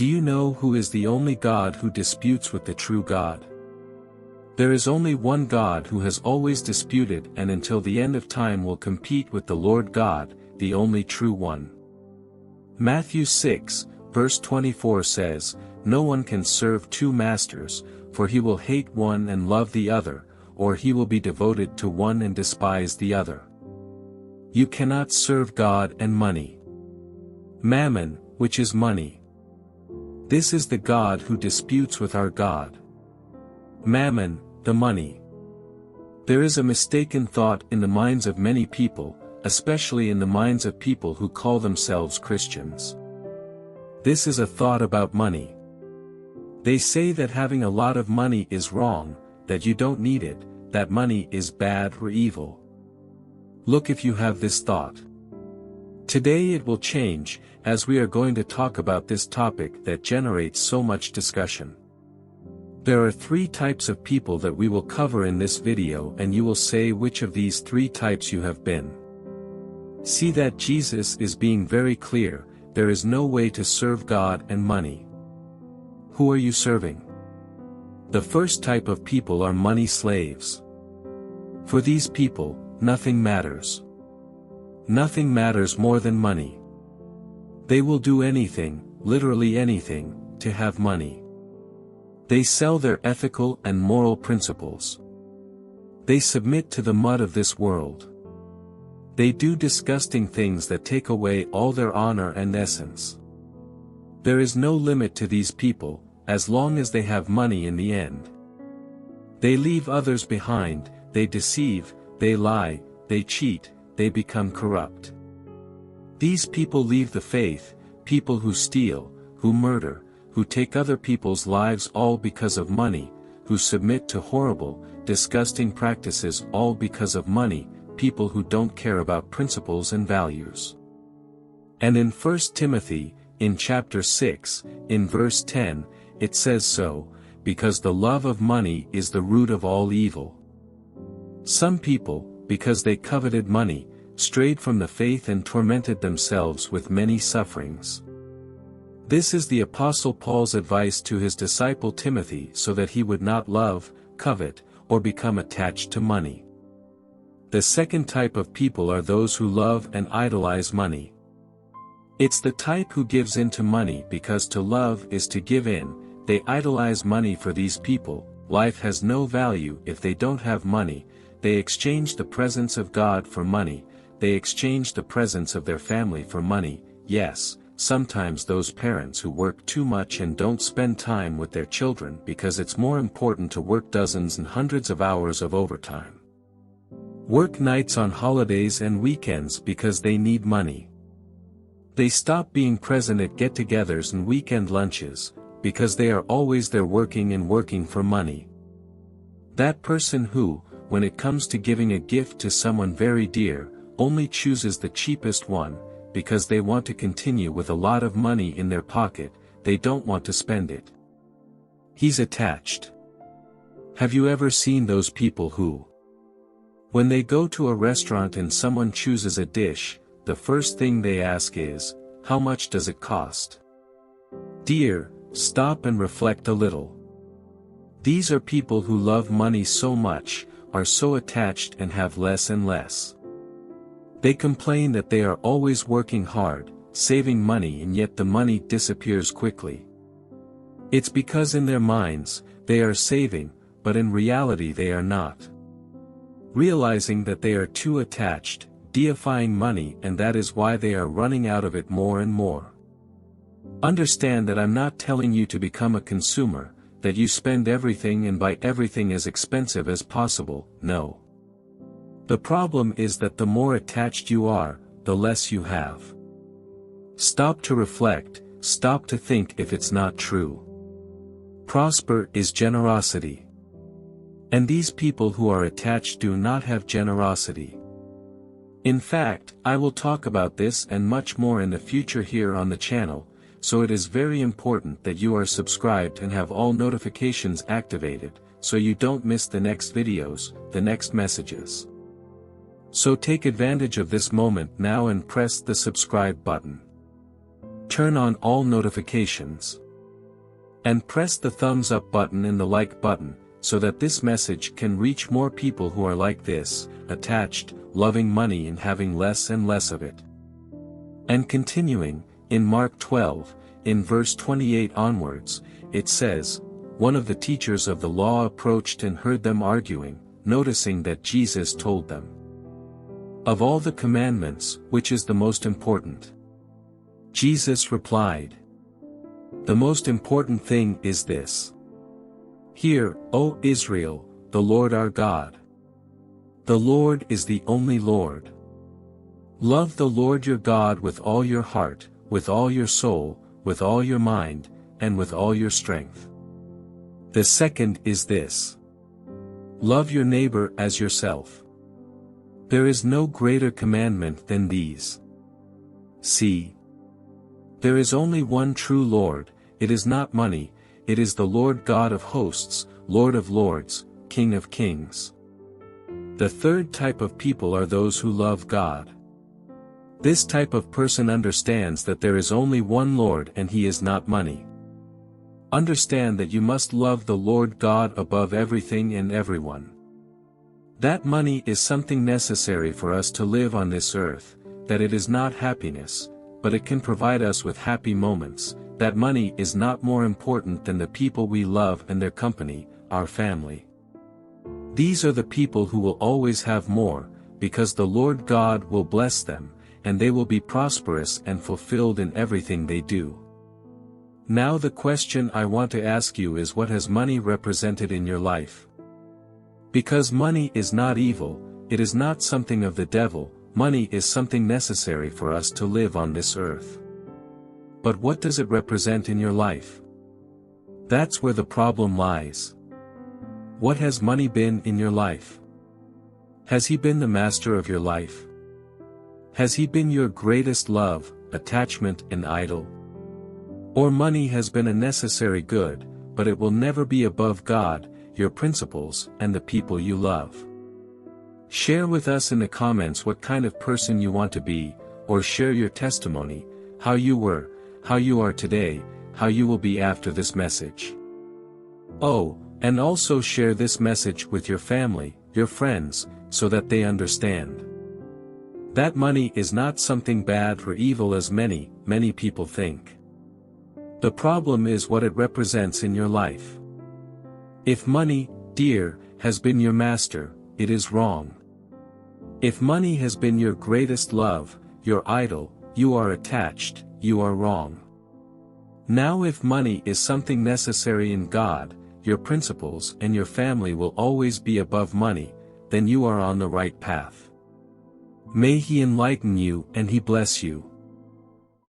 Do you know who is the only God who disputes with the true God? There is only one God who has always disputed and until the end of time will compete with the Lord God, the only true one. Matthew 6, verse 24 says, "No one can serve two masters, for he will hate one and love the other, or he will be devoted to one and despise the other." You cannot serve God and money. Mammon, which is money. This is the God who disputes with our God. Mammon, the money. There is a mistaken thought in the minds of many people, especially in the minds of people who call themselves Christians. This is a thought about money. They say that having a lot of money is wrong, that you don't need it, that money is bad or evil. Look if you have this thought. Today it will change, as we are going to talk about this topic that generates so much discussion. There are three types of people that we will cover in this video and you will say which of these three types you have been. See that Jesus is being very clear, there is no way to serve God and money. Who are you serving? The first type of people are money slaves. For these people, nothing matters. Nothing matters more than money. They will do anything, literally anything, to have money. They sell their ethical and moral principles. They submit to the mud of this world. They do disgusting things that take away all their honor and essence. There is no limit to these people, as long as they have money in the end. They leave others behind, they deceive, they lie, they cheat, they become corrupt. These people leave the faith, people who steal, who murder, who take other people's lives all because of money, who submit to horrible, disgusting practices all because of money, people who don't care about principles and values. And in 1 Timothy, in chapter 6, in verse 10, it says so, because the love of money is the root of all evil. Some people, because they coveted money, strayed from the faith and tormented themselves with many sufferings. This is the Apostle Paul's advice to his disciple Timothy so that he would not love, covet, or become attached to money. The second type of people are those who love and idolize money. It's the type who gives in to money because to love is to give in. They idolize money. For these people, life has no value if they don't have money. They exchange the presence of God for money. They exchange the presence of their family for money. Yes, sometimes those parents who work too much and don't spend time with their children because it's more important to work dozens and hundreds of hours of overtime. Work nights on holidays and weekends because they need money. They stop being present at get-togethers and weekend lunches, because they are always there working for money. That person who, when it comes to giving a gift to someone very dear, only chooses the cheapest one, because they want to continue with a lot of money in their pocket, they don't want to spend it. He's attached. Have you ever seen those people who, when they go to a restaurant and someone chooses a dish, the first thing they ask is, how much does it cost? Dear, stop and reflect a little. These are people who love money so much, are so attached and have less and less. They complain that they are always working hard, saving money, and yet the money disappears quickly. It's because in their minds, they are saving, but in reality they are not. Realizing that they are too attached, deifying money, and that is why they are running out of it more and more. Understand that I'm not telling you to become a consumer, that you spend everything and buy everything as expensive as possible, no. The problem is that the more attached you are, the less you have. Stop to reflect, stop to think if it's not true. Prosper is generosity. And these people who are attached do not have generosity. In fact, I will talk about this and much more in the future here on the channel, so it is very important that you are subscribed and have all notifications activated, so you don't miss the next videos, the next messages. So take advantage of this moment now and press the subscribe button. Turn on all notifications. And press the thumbs up button and the like button, so that this message can reach more people who are like this, attached, loving money and having less and less of it. And continuing, in Mark 12, in verse 28 onwards, it says, one of the teachers of the law approached and heard them arguing, noticing that Jesus told them, of all the commandments, which is the most important? Jesus replied, the most important thing is this. Hear, O Israel, the Lord our God. The Lord is the only Lord. Love the Lord your God with all your heart, with all your soul, with all your mind, and with all your strength. The second is this. Love your neighbor as yourself. There is no greater commandment than these. See. There is only one true Lord, it is not money, it is the Lord God of hosts, Lord of lords, King of kings. The third type of people are those who love God. This type of person understands that there is only one Lord and he is not money. Understand that you must love the Lord God above everything and everyone. That money is something necessary for us to live on this earth, that it is not happiness, but it can provide us with happy moments, that money is not more important than the people we love and their company, our family. These are the people who will always have more, because the Lord God will bless them, and they will be prosperous and fulfilled in everything they do. Now the question I want to ask you is, what has money represented in your life? Because money is not evil, it is not something of the devil, money is something necessary for us to live on this earth. But what does it represent in your life? That's where the problem lies. What has money been in your life? Has he been the master of your life? Has he been your greatest love, attachment and idol? Or money has been a necessary good, but it will never be above God, your principles, and the people you love? Share with us in the comments what kind of person you want to be, or share your testimony, how you were, how you are today, how you will be after this message. Oh, and also share this message with your family, your friends, so that they understand that money is not something bad or evil as many people think. The problem is what it represents in your life. If money, dear, has been your master, it is wrong. If money has been your greatest love, your idol, you are attached, you are wrong. Now if money is something necessary in God, your principles and your family will always be above money, then you are on the right path. May He enlighten you and He bless you.